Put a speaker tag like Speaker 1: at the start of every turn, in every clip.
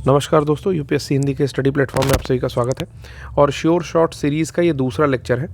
Speaker 1: नमस्कार दोस्तों, यूपीएससी हिंदी के स्टडी प्लेटफॉर्म में आप सभी का स्वागत है। और श्योर शॉर्ट सीरीज़ का ये दूसरा लेक्चर है।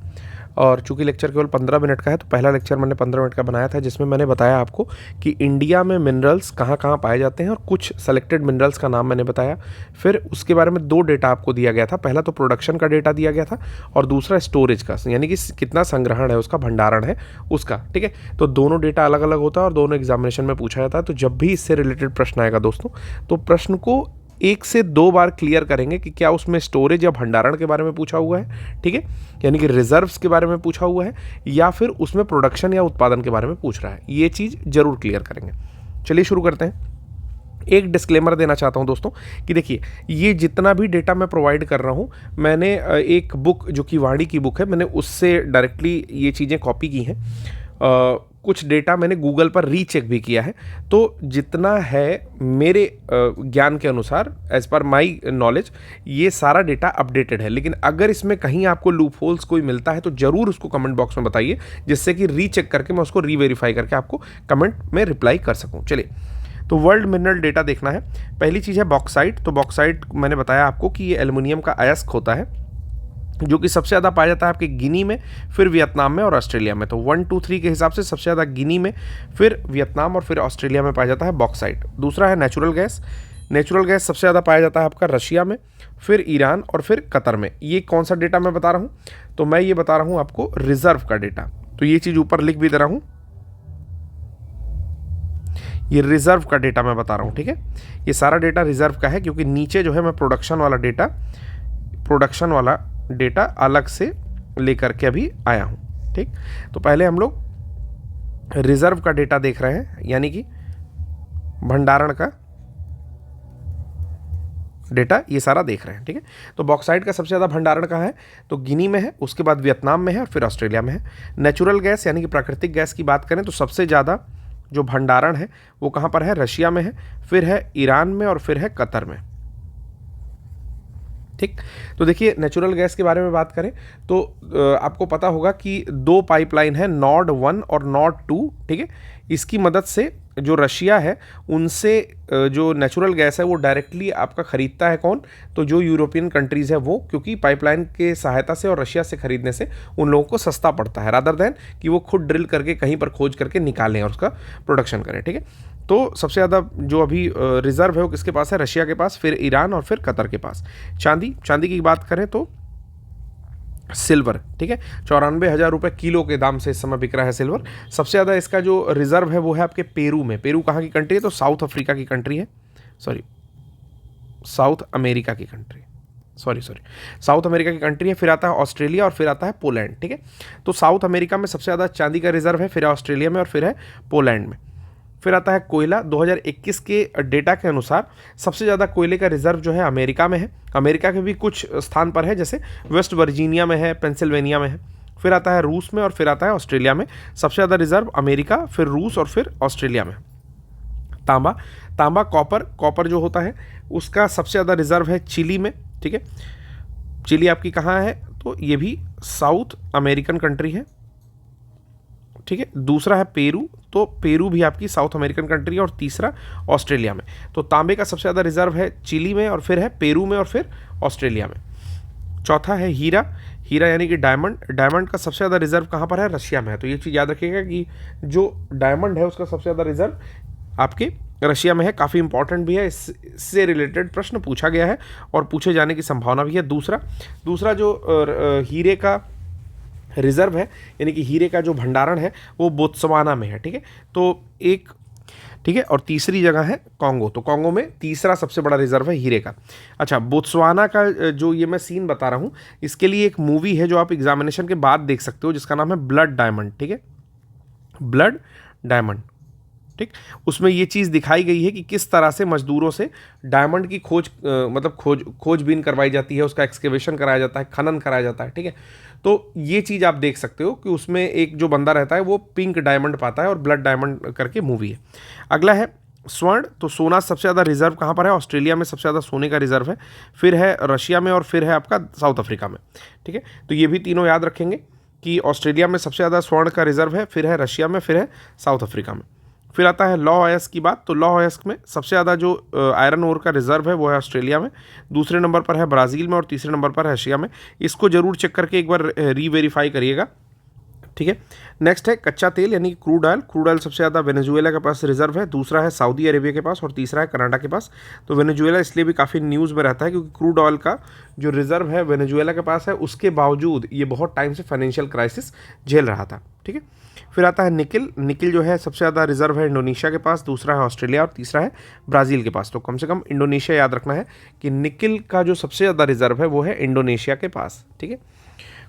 Speaker 1: और चूंकि लेक्चर केवल 15 मिनट का है तो पहला लेक्चर मैंने 15 मिनट का बनाया था, जिसमें मैंने बताया आपको कि इंडिया में मिनरल्स कहाँ कहाँ पाए जाते हैं और कुछ सेलेक्टेड मिनरल्स का नाम मैंने बताया। फिर उसके बारे में दो डेटा आपको दिया गया था। पहला तो प्रोडक्शन का डेटा दिया गया था और दूसरा स्टोरेज का, यानी कि कितना संग्रहण है उसका, भंडारण है उसका। ठीक है, तो दोनों डेटा अलग अलग होता है और दोनों एग्जामिनेशन में पूछा जाता है। तो जब भी इससे रिलेटेड प्रश्न आएगा दोस्तों, तो प्रश्न को एक से दो बार क्लियर करेंगे कि क्या उसमें स्टोरेज या भंडारण के बारे में पूछा हुआ है, ठीक है, यानी कि रिजर्व्स के बारे में पूछा हुआ है, या फिर उसमें प्रोडक्शन या उत्पादन के बारे में पूछ रहा है। ये चीज़ जरूर क्लियर करेंगे। चलिए शुरू करते हैं। एक डिस्क्लेमर देना चाहता हूं दोस्तों कि देखिए, ये जितना भी डेटा मैं प्रोवाइड कर रहा हूं, मैंने एक बुक जो कि वाणी की बुक है, मैंने उससे डायरेक्टली ये चीज़ें कॉपी की हैं। कुछ डेटा मैंने गूगल पर रीचेक भी किया है। तो जितना है मेरे ज्ञान के अनुसार, एज पर माई नॉलेज, ये सारा डेटा अपडेटेड है। लेकिन अगर इसमें कहीं आपको लूप होल्स कोई मिलता है तो ज़रूर उसको कमेंट बॉक्स में बताइए, जिससे कि रीचेक करके मैं उसको रीवेरीफाई करके आपको कमेंट में रिप्लाई कर सकूँ। चलिए, तो वर्ल्ड मिनरल डेटा देखना है। पहली चीज़ है बॉक्साइट। तो बॉक्साइट मैंने बताया आपको कि ये एल्युमिनियम का अयस्क होता है, जो कि सबसे ज़्यादा पाया जाता है आपके गिनी में, फिर वियतनाम में और ऑस्ट्रेलिया में। तो 1, 2, 3 के हिसाब से सबसे ज़्यादा गिनी में, फिर वियतनाम और फिर ऑस्ट्रेलिया में पाया जाता है बॉक्साइट। दूसरा है नेचुरल गैस। नेचुरल गैस सबसे ज़्यादा पाया जाता है आपका रशिया में, फिर ईरान और फिर कतर में। ये कौन सा डेटा मैं बता रहा हूँ? तो मैं ये बता रहा हूँ आपको रिजर्व का डेटा। तो ये चीज़ ऊपर लिख भी दे रहा हूँ, ये रिजर्व का डेटा मैं बता रहा हूँ। ठीक है, ये सारा डेटा रिजर्व का है, क्योंकि नीचे जो है मैं प्रोडक्शन वाला डेटा अलग से लेकर के अभी आया हूं। ठीक, तो पहले हम लोग रिजर्व का डेटा देख रहे हैं, यानी कि भंडारण का डेटा ये सारा देख रहे हैं। ठीक है, तो बॉक्साइट का सबसे ज़्यादा भंडारण कहाँ है? तो गिनी में है, उसके बाद वियतनाम में है और फिर ऑस्ट्रेलिया में है। नेचुरल गैस यानी कि प्राकृतिक गैस की बात करें तो सबसे ज़्यादा जो भंडारण है वो कहाँ पर है? रशिया में है, फिर है ईरान में और फिर है कतर में। ठीक, तो देखिए, नेचुरल गैस के बारे में बात करें तो आपको पता होगा कि दो पाइपलाइन है, नॉर्ड 1 और नॉर्ड 2। ठीक है, इसकी मदद से जो रशिया है उनसे जो नेचुरल गैस है वो डायरेक्टली आपका खरीदता है कौन? तो जो यूरोपियन कंट्रीज़ है वो, क्योंकि पाइपलाइन के सहायता से और रशिया से खरीदने से उन लोगों को सस्ता पड़ता है, रादर देन कि वो खुद ड्रिल करके कहीं पर खोज करके निकालें और उसका प्रोडक्शन करें। ठीक है, तो सबसे ज़्यादा जो अभी रिजर्व है वो किसके पास है? रशिया के पास, फिर ईरान और फिर कतर के पास। चांदी की बात करें तो सिल्वर, ठीक है, 94,000 रुपये किलो के दाम से इस समय बिक रहा है सिल्वर। सबसे ज़्यादा इसका जो रिजर्व है वो है आपके पेरू में। पेरू कहाँ की कंट्री है? तो साउथ अफ्रीका की कंट्री है, साउथ अमेरिका की कंट्री, साउथ अमेरिका की कंट्री है। फिर आता है ऑस्ट्रेलिया और फिर आता है पोलैंड। ठीक है, तो साउथ अमेरिका में सबसे ज़्यादा चांदी का रिजर्व है, फिर ऑस्ट्रेलिया में और फिर है पोलैंड में। फिर आता है कोयला। 2021 के डेटा के अनुसार सबसे ज़्यादा कोयले का रिजर्व जो है अमेरिका में है। अमेरिका के भी कुछ स्थान पर है, जैसे वेस्ट वर्जीनिया में है, पेंसिल्वेनिया में है। फिर आता है रूस में और फिर आता है ऑस्ट्रेलिया में। सबसे ज़्यादा रिजर्व अमेरिका, फिर रूस और फिर ऑस्ट्रेलिया में। तांबा कॉपर जो होता है उसका सबसे ज़्यादा रिजर्व है चिली में। ठीक है, चिली आपकी कहाँ है? तो ये भी साउथ अमेरिकन कंट्री है। ठीक है, दूसरा है पेरू, तो पेरू भी आपकी साउथ अमेरिकन कंट्री है, और तीसरा ऑस्ट्रेलिया में। तो तांबे का सबसे ज़्यादा रिजर्व है चिली में और फिर है पेरू में और फिर ऑस्ट्रेलिया में। चौथा है हीरा यानी कि डायमंड का सबसे ज़्यादा रिजर्व कहाँ पर है? रशिया में है। तो ये चीज़ याद रखिएगा कि जो डायमंड है उसका सबसे ज़्यादा रिजर्व आपके रशिया में है। काफ़ी इंपॉर्टेंट भी है, इससे रिलेटेड प्रश्न पूछा गया है और पूछे जाने की संभावना भी है। दूसरा जो हीरे का रिजर्व है, यानी कि हीरे का जो भंडारण है वो बोत्सवाना में है। ठीक है, तो ठीक है, और तीसरी जगह है कॉन्गो। तो कॉन्गो में तीसरा सबसे बड़ा रिजर्व है हीरे का। अच्छा, बोत्सवाना का जो ये मैं सीन बता रहा हूँ, इसके लिए एक मूवी है जो आप एग्जामिनेशन के बाद देख सकते हो, जिसका नाम है ब्लड डायमंड। ठीक है, ब्लड डायमंड। ठीक, उसमें ये चीज़ दिखाई गई है कि किस तरह से मजदूरों से डायमंड की खोजबीन करवाई जाती है, उसका एक्सकेवेशन कराया जाता है, खनन कराया जाता है। ठीक है, तो ये चीज़ आप देख सकते हो कि उसमें एक जो बंदा रहता है वो पिंक डायमंड पाता है, और ब्लड डायमंड करके मूवी है। अगला है स्वर्ण। तो सोना सबसे ज़्यादा रिजर्व कहाँ पर है? ऑस्ट्रेलिया में सबसे ज़्यादा सोने का रिजर्व है, फिर है रशिया में और फिर है आपका साउथ अफ्रीका में। ठीक है, तो ये भी तीनों याद रखेंगे कि ऑस्ट्रेलिया में सबसे ज़्यादा स्वर्ण का रिजर्व है, फिर है रशिया में, फिर है साउथ अफ्रीका में। फिर आता है लौह अयस्क की बात। तो लौह अयस्क में सबसे ज़्यादा जो आयरन ओर का रिजर्व है वो है ऑस्ट्रेलिया में, दूसरे नंबर पर है ब्राज़ील में और तीसरे नंबर पर है एशिया में। इसको जरूर चेक करके एक बार रीवेरीफाई करिएगा, ठीक है। नेक्स्ट है कच्चा तेल यानी क्रूड ऑयल। क्रूड ऑयल सबसे ज़्यादा वेनेजुएला के पास रिजर्व है, दूसरा है सऊदी अरेबिया के पास और तीसरा है कनाडा के पास। तो वेनेजुएला इसलिए भी काफ़ी न्यूज़ में रहता है क्योंकि क्रूड ऑयल का जो रिजर्व है वेनेजुएला के पास है, उसके बावजूद ये बहुत टाइम से फाइनेंशियल क्राइसिस झेल रहा था, ठीक है। फिर आता है निकिल। निकिल जो है सबसे ज़्यादा रिजर्व है इंडोनेशिया के पास, दूसरा है ऑस्ट्रेलिया और तीसरा है ब्राज़ील के पास। तो कम से कम इंडोनेशिया याद रखना है कि निकिल का जो सबसे ज़्यादा रिजर्व है वो है इंडोनेशिया के पास, ठीक है।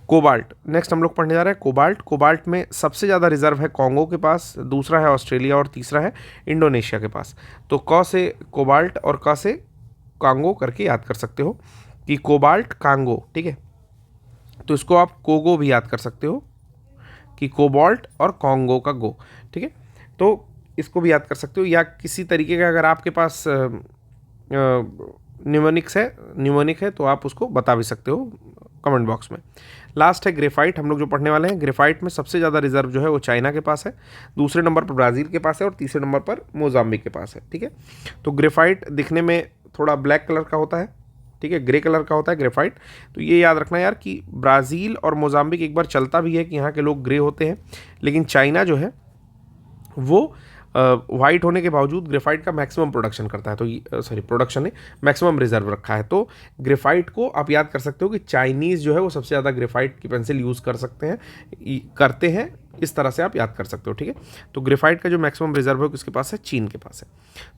Speaker 1: कोबाल्ट, नेक्स्ट हम लोग पढ़ने जा रहे हैं कोबाल्ट। कोबाल्ट में सबसे ज़्यादा रिजर्व है कॉन्गो के पास, दूसरा है ऑस्ट्रेलिया और तीसरा है इंडोनेशिया के पास। तो क से कोबाल्ट और क से कांगो करके याद कर सकते हो कि कोबाल्ट कांगो, ठीक है। तो इसको आप कोगो भी याद कर सकते हो कि कोबाल्ट और कॉन्गो का गो, ठीक है। तो इसको भी याद कर सकते हो, या किसी तरीके का अगर आपके पास न्यूमोनिक है तो आप उसको बता भी सकते हो कमेंट बॉक्स में। लास्ट है ग्रेफाइट, हम लोग जो पढ़ने वाले हैं। ग्रेफाइट में सबसे ज़्यादा रिजर्व जो है वो चाइना के पास है, दूसरे नंबर पर ब्राज़ील के पास है और तीसरे नंबर पर मोजाम्बिक के पास है, ठीक है। तो ग्रेफाइट दिखने में थोड़ा ब्लैक कलर का होता है, ठीक है, ग्रे कलर का होता है ग्रेफाइट। तो ये याद रखना यार कि ब्राज़ील और मोजाम्बिक एक बार चलता भी है कि यहाँ के लोग ग्रे होते हैं, लेकिन चाइना जो है वो वाइट होने के बावजूद ग्रेफाइट का मैक्सिमम प्रोडक्शन करता है। तो प्रोडक्शन ने मैक्सिमम रिजर्व रखा है। तो ग्रेफाइट को आप याद कर सकते हो कि चाइनीज़ जो है वो सबसे ज़्यादा ग्रेफाइट की पेंसिल यूज़ करते हैं, इस तरह से आप याद कर सकते हो, ठीक है। तो ग्रेफाइट का जो मैक्सिमम रिजर्व है वो किसके पास है? चीन के पास है।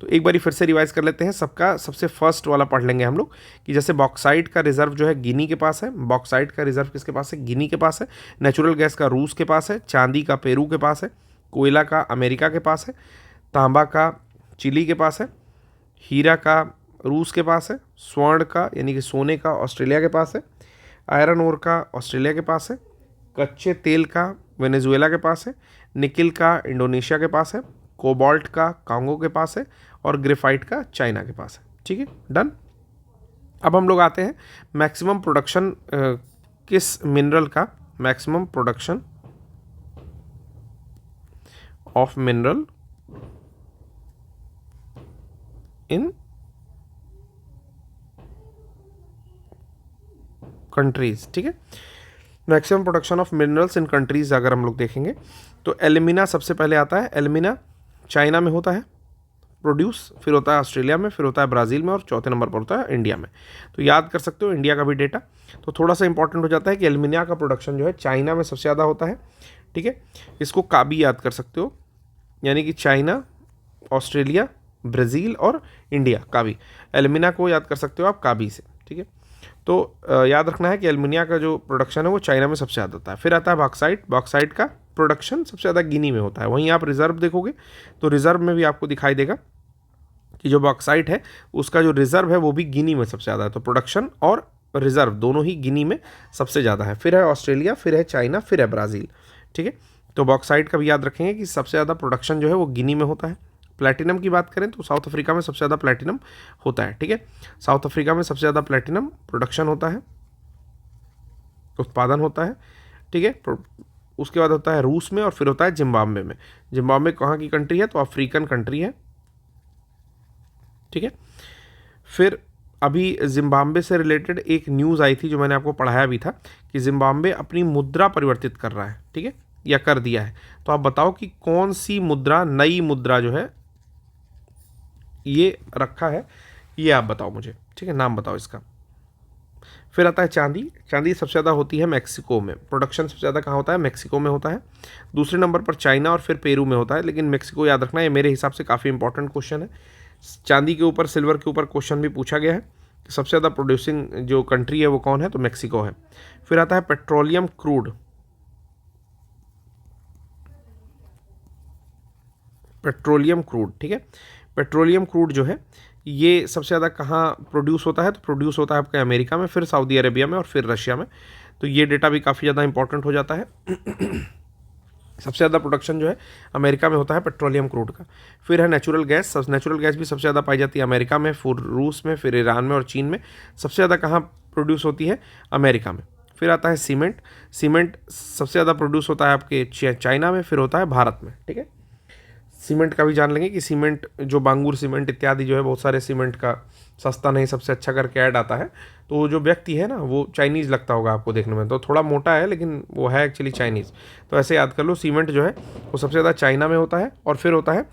Speaker 1: तो एक बार फिर से रिवाइज कर लेते हैं, सबका सबसे फर्स्ट वाला पढ़ लेंगे हम लोग कि जैसे बॉक्साइट का रिजर्व जो है गिनी के पास है। बॉक्साइट का रिजर्व किसके पास है? गिनी के पास है। नेचुरल गैस का रूस के पास है। चांदी का पेरू के पास है। कोयला का अमेरिका के पास है। तांबा का चिली के पास है। हीरा का रूस के पास है। स्वर्ण का यानी कि सोने का ऑस्ट्रेलिया के पास है। आयरन ओर का ऑस्ट्रेलिया के पास है। कच्चे तेल का वेनेजुएला के पास है। निकिल का इंडोनेशिया के पास है। कोबाल्ट का कांगो के पास है और ग्रेफाइट का चाइना के पास है, ठीक है, डन। अब हम लोग आते हैं मैक्सिमम प्रोडक्शन किस मिनरल का, maximum production of mineral in countries, ठीक है। Maximum production of minerals in countries अगर हम लोग देखेंगे तो एल्यूमिना सबसे पहले आता है। एल्यूमिना चाइना में होता है प्रोड्यूस, फिर होता है ऑस्ट्रेलिया में, फिर होता है ब्राज़ील में और चौथे नंबर पर होता है इंडिया में। तो याद कर सकते हो इंडिया का भी डेटा। तो थोड़ा सा इंपॉर्टेंट हो जाता है कि एल्यूमिनिया का प्रोडक्शन जो है चाइना में सबसे ज़्यादा होता है, ठीक है। इसको काबी याद कर सकते हो, यानी कि चाइना, ऑस्ट्रेलिया, ब्राज़ील और इंडिया, काबी। एल्यूमिनिया को याद कर सकते हो आप काबी से, ठीक है। तो याद रखना है कि एल्यूमिनिया का जो प्रोडक्शन है वो चाइना में सबसे ज़्यादा होता है। फिर आता है बॉक्साइट। बॉक्साइट का प्रोडक्शन सबसे ज़्यादा गिनी में होता है। वहीं आप रिजर्व देखोगे तो रिजर्व में भी आपको दिखाई देगा कि जो बॉक्साइट है उसका जो रिजर्व है वो भी गिनी में सबसे ज़्यादा है। तो प्रोडक्शन और रिजर्व दोनों ही गिनी में सबसे ज़्यादा है। फिर है ऑस्ट्रेलिया, फिर है चाइना, फिर है ब्राज़ील, ठीक है। तो बॉक्साइट का भी याद रखेंगे कि सबसे ज़्यादा प्रोडक्शन जो है वो गिनी में होता है। प्लैटिनम की बात करें तो साउथ अफ्रीका में सबसे ज़्यादा प्लैटिनम होता है, ठीक है। साउथ अफ्रीका में सबसे ज़्यादा प्लैटिनम प्रोडक्शन होता है, उत्पादन होता है, ठीक है। उसके बाद होता है रूस में और फिर होता है जिम्बाब्वे में। जिम्बाब्वे कहाँ की कंट्री है? तो अफ्रीकन कंट्री है, ठीक है। फिर अभी जिम्बाब्वे से रिलेटेड एक न्यूज़ आई थी जो मैंने आपको पढ़ाया भी था कि जिम्बाब्वे अपनी मुद्रा परिवर्तित कर रहा है, ठीक है, या कर दिया है। तो आप बताओ कि कौन सी मुद्रा, नई मुद्रा जो है ये रखा है, ये आप बताओ मुझे, ठीक है, नाम बताओ इसका। फिर आता है चांदी। चांदी सबसे ज़्यादा होती है मैक्सिको में। प्रोडक्शन सबसे ज़्यादा कहाँ होता है? मैक्सिको में होता है। दूसरे नंबर पर चाइना और फिर पेरू में होता है, लेकिन मैक्सिको याद रखना है, मेरे हिसाब से काफ़ी इंपॉर्टेंट क्वेश्चन है। चांदी के ऊपर, सिल्वर के ऊपर क्वेश्चन भी पूछा गया है कि सबसे ज़्यादा प्रोड्यूसिंग जो कंट्री है वो कौन है? तो मैक्सिको है। फिर आता है पेट्रोलियम क्रूड। पेट्रोलियम क्रूड, ठीक है। पेट्रोलियम क्रूड जो है ये सबसे ज़्यादा कहाँ प्रोड्यूस होता है? तो प्रोड्यूस होता है आपके अमेरिका में, फिर सऊदी अरेबिया में और फिर रशिया में। तो ये डेटा भी काफ़ी ज़्यादा इंपॉर्टेंट हो जाता है। सबसे ज़्यादा प्रोडक्शन जो है अमेरिका में होता है पेट्रोलियम क्रूड का। फिर है नेचुरल गैस। नेचुरल गैस भी सबसे ज़्यादा पाई जाती है अमेरिका में, फिर रूस में, फिर ईरान में और चीन में। सबसे ज़्यादा कहाँ प्रोड्यूस होती है? अमेरिका में। फिर आता है सीमेंट। सीमेंट सबसे ज़्यादा प्रोड्यूस होता है आपके चाइना में, फिर होता है भारत में, ठीक है। सीमेंट का भी जान लेंगे कि सीमेंट जो बांगूर सीमेंट इत्यादि जो है बहुत सारे सीमेंट का सस्ता नहीं सबसे अच्छा करके ऐड आता है। तो जो व्यक्ति है ना वो चाइनीज़ लगता होगा आपको देखने में, तो थोड़ा मोटा है लेकिन वो है एक्चुअली चाइनीज़। तो ऐसे याद कर लो, सीमेंट जो है वो सबसे ज़्यादा चाइना में होता है और फिर होता है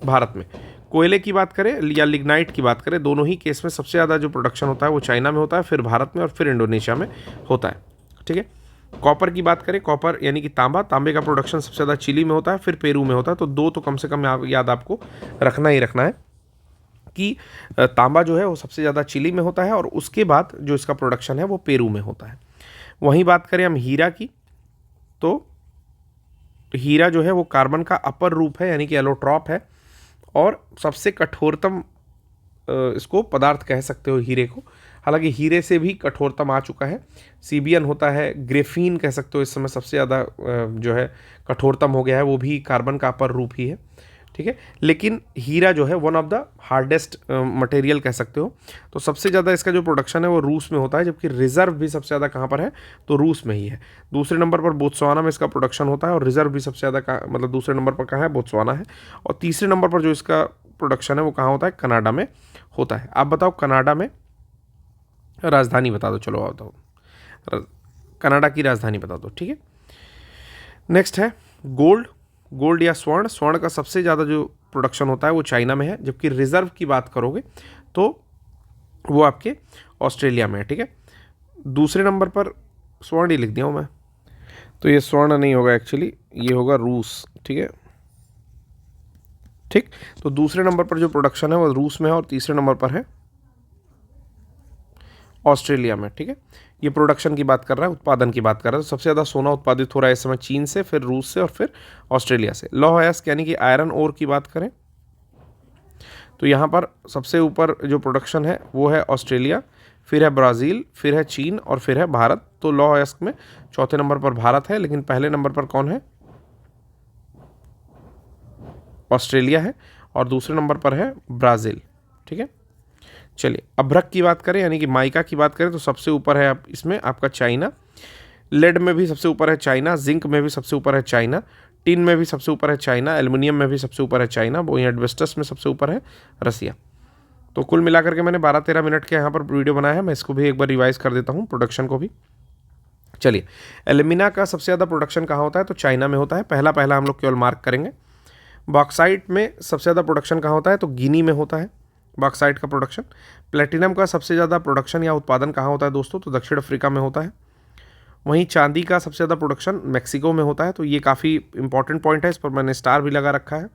Speaker 1: भारत में। कोयले की बात करें या लिग्नाइट की बात करें, दोनों ही केस में सबसे ज़्यादा जो प्रोडक्शन होता है वो चाइना में होता है, फिर भारत में और फिर इंडोनेशिया में होता है। ठीक है। कॉपर की बात करें, कॉपर यानी कि तांबा, तांबे का प्रोडक्शन सबसे ज़्यादा चिली में होता है, फिर पेरू में होता है। तो दो तो कम से कम याद आपको रखना ही रखना है कि तांबा जो है वो सबसे ज़्यादा चिली में होता है और उसके बाद जो इसका प्रोडक्शन है वो पेरू में होता है। वहीं बात करें हम हीरा की, तो हीरा जो है वो कार्बन का अपर रूप है यानी कि एलोट्रॉप है और सबसे कठोरतम इसको पदार्थ कह सकते हो हीरे को। हालांकि हीरे से भी कठोरतम आ चुका है, सीबियन होता है, ग्रेफीन कह सकते हो इस समय सबसे ज़्यादा जो है कठोरतम हो गया है, वो भी कार्बन का अपर रूप ही है। ठीक है। लेकिन हीरा जो है one of the hardest material कह सकते हो। तो सबसे ज़्यादा इसका जो प्रोडक्शन है वो रूस में होता है, जबकि रिजर्व भी सबसे ज़्यादा कहाँ पर है, तो रूस में ही है। दूसरे नंबर पर बोत्सवाना में इसका प्रोडक्शन होता है और रिजर्व भी सबसे ज़्यादा मतलब दूसरे नंबर पर कहाँ है, बोत्सवाना है। और तीसरे नंबर पर जो इसका प्रोडक्शन है वो कहाँ होता है, कनाडा में होता है। आप बताओ कनाडा में राजधानी बता दो, चलो आप बताओ कनाडा की राजधानी बता दो। ठीक है। नेक्स्ट है गोल्ड। गोल्ड या स्वर्ण, स्वर्ण का सबसे ज़्यादा जो प्रोडक्शन होता है वो चाइना में है, जबकि रिजर्व की बात करोगे तो वो आपके ऑस्ट्रेलिया में है। ठीक है। दूसरे नंबर पर स्वर्ण ही लिख दिया हूँ मैं, तो ये स्वर्ण नहीं होगा एक्चुअली, ये होगा रूस। ठीक है। ठीक। तो दूसरे नंबर पर जो प्रोडक्शन है वो रूस में है और तीसरे नंबर पर है ऑस्ट्रेलिया में। ठीक है। ये प्रोडक्शन की बात कर रहा है, उत्पादन की बात कर रहा है। तो सबसे ज़्यादा सोना उत्पादित हो रहा है इस समय चीन से, फिर रूस से और फिर ऑस्ट्रेलिया से। लौह अयस्क यानी कि आयरन ओर की बात करें तो यहाँ पर सबसे ऊपर जो प्रोडक्शन है वो है ऑस्ट्रेलिया, फिर है ब्राज़ील, फिर है चीन और फिर है भारत। तो लौह अयस्क में चौथे नंबर पर भारत है, लेकिन पहले नंबर पर कौन है, ऑस्ट्रेलिया है और दूसरे नंबर पर है ब्राज़ील। ठीक है। चलिए अभ्रक की बात करें यानी कि माइका की बात करें तो सबसे ऊपर है इसमें आपका चाइना, लेड में भी सबसे ऊपर है चाइना, जिंक में भी सबसे ऊपर है चाइना, टिन में भी सबसे ऊपर है चाइना, एल्युमिनियम में भी सबसे ऊपर है चाइना, वहीं एडवेस्टस में सबसे ऊपर है रसिया। तो कुल मिलाकर के मैंने 12-13 मिनट के यहाँ पर वीडियो बनाया है, मैं इसको भी एक बार रिवाइज कर देता हूँ, प्रोडक्शन को भी। चलिए एल्यूमिना का सबसे ज़्यादा प्रोडक्शन कहाँ होता है, तो चाइना में होता है। पहला हम लोग केवल मार्क करेंगे। बॉक्साइट में सबसे ज़्यादा प्रोडक्शन कहाँ होता है, तो गिनी में होता है बॉक्साइट का प्रोडक्शन। प्लेटिनम का सबसे ज़्यादा प्रोडक्शन या उत्पादन कहाँ होता है दोस्तों, तो दक्षिण अफ्रीका में होता है। वहीं चांदी का सबसे ज़्यादा प्रोडक्शन मैक्सिको में होता है। तो ये काफ़ी इंपॉर्टेंट पॉइंट है, इस पर मैंने स्टार भी लगा रखा है।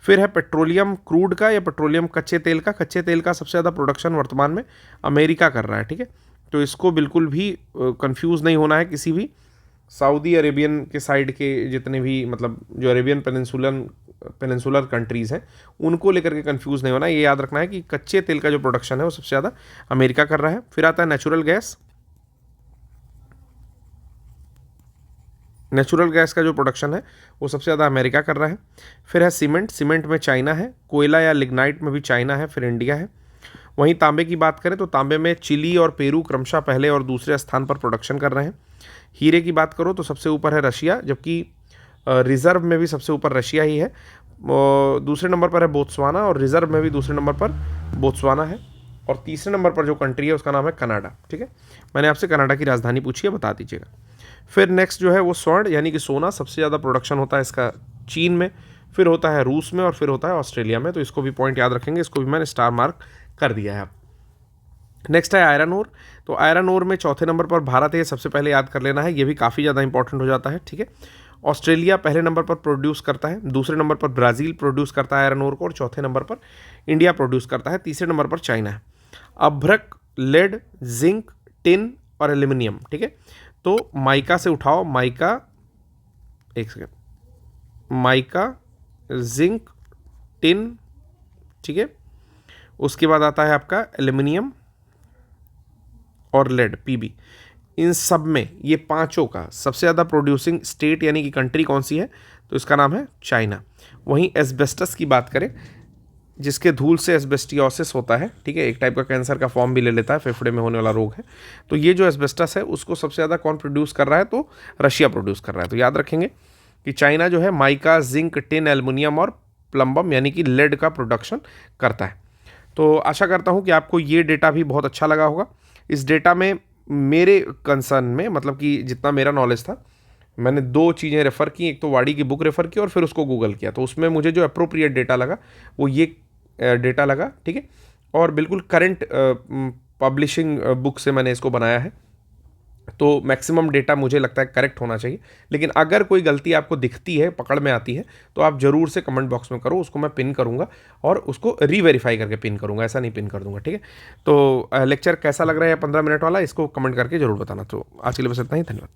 Speaker 1: फिर है पेट्रोलियम क्रूड का या पेट्रोलियम कच्चे तेल का। कच्चे तेल का सबसे ज़्यादा प्रोडक्शन वर्तमान में अमेरिका कर रहा है। ठीक है। तो इसको बिल्कुल भी कंफ्यूज नहीं होना है किसी भी सऊदी अरेबियन के साइड के जितने भी मतलब जो अरेबियन पेनिनसुलर कंट्रीज़ हैं उनको लेकर के कंफ्यूज नहीं होना। ये याद रखना है कि कच्चे तेल का जो प्रोडक्शन है वो सबसे ज़्यादा अमेरिका कर रहा है। फिर आता है नेचुरल गैस। नेचुरल गैस का जो प्रोडक्शन है वो सबसे ज़्यादा अमेरिका कर रहा है। फिर है सीमेंट। सीमेंट में चाइना है। कोयला या लिग्नाइट में भी चाइना है, फिर इंडिया है। वहीं तांबे की बात करें तो तांबे में चिली और पेरू क्रमशः पहले और दूसरे स्थान पर प्रोडक्शन कर रहे हैं। हीरे की बात करो तो सबसे ऊपर है रशिया, जबकि रिजर्व में भी सबसे ऊपर रशिया ही है। दूसरे नंबर पर है बोत्सवाना और रिजर्व में भी दूसरे नंबर पर बोत्सवाना है। और तीसरे नंबर पर जो कंट्री है उसका नाम है कनाडा। ठीक है। मैंने आपसे कनाडा की राजधानी पूछी है, बता दीजिएगा। फिर नेक्स्ट जो है वो स्वर्ण यानी कि सोना, सबसे ज़्यादा प्रोडक्शन होता है इसका चीन में, फिर होता है रूस में और फिर होता है ऑस्ट्रेलिया में। तो इसको भी पॉइंट याद रखेंगे, इसको भी मैंने स्टार मार्क कर दिया है। नेक्स्ट है आयरन ओर। तो आयरन ओर में चौथे नंबर पर भारत है, सबसे पहले याद कर लेना है, ये भी काफ़ी ज़्यादा इंपॉर्टेंट हो जाता है। ठीक है। ऑस्ट्रेलिया पहले नंबर पर प्रोड्यूस करता है, दूसरे नंबर पर ब्राज़ील प्रोड्यूस करता है आयरन ओर को और चौथे नंबर पर इंडिया प्रोड्यूस करता है, तीसरे नंबर पर चाइना है। अभ्रक, लेड, जिंक, टिन और एल्यूमिनियम। ठीक है। तो माइका से उठाओ, माइका, एक सेकेंड, माइका, जिंक, टिन। ठीक है। उसके बाद आता है आपका एल्यूमिनियम और लेड, पीबी। इन सब में ये पांचों का सबसे ज़्यादा प्रोड्यूसिंग स्टेट यानी कि कंट्री कौन सी है, तो इसका नाम है चाइना। वहीं एस्बेस्टस की बात करें, जिसके धूल से एस्बेस्टियोसिस होता है, ठीक है, एक टाइप का कैंसर का फॉर्म भी ले लेता है, फेफड़े में होने वाला रोग है। तो ये जो एस्बेस्टस है उसको सबसे ज़्यादा कौन प्रोड्यूस कर रहा है, तो रशिया प्रोड्यूस कर रहा है। तो याद रखेंगे कि चाइना जो है माइका, जिंक, टिन, एल्युमिनियम और प्लम्बम यानी कि लेड का प्रोडक्शन करता है। तो आशा करता हूँ कि आपको ये डेटा भी बहुत अच्छा लगा होगा। इस डेटा में मेरे कंसर्न में मतलब कि जितना मेरा नॉलेज था, मैंने दो चीज़ें रेफ़र की, एक तो वाडी की बुक रेफ़र की और फिर उसको गूगल किया। तो उसमें मुझे जो अप्रोप्रिएट डेटा लगा वो ये डेटा लगा, ठीक है। और बिल्कुल करंट पब्लिशिंग बुक से मैंने इसको बनाया है। तो मैक्सिमम डेटा मुझे लगता है करेक्ट होना चाहिए, लेकिन अगर कोई गलती आपको दिखती है, पकड़ में आती है, तो आप ज़रूर से कमेंट बॉक्स में करो, उसको मैं पिन करूँगा और उसको रीवेरीफाई करके पिन करूँगा, ऐसा नहीं पिन कर दूँगा, ठीक है। तो लेक्चर कैसा लग रहा है 15 मिनट वाला, इसको कमेंट करके ज़रूर बताना। तो आज के लिए बस इतना ही, धन्यवाद।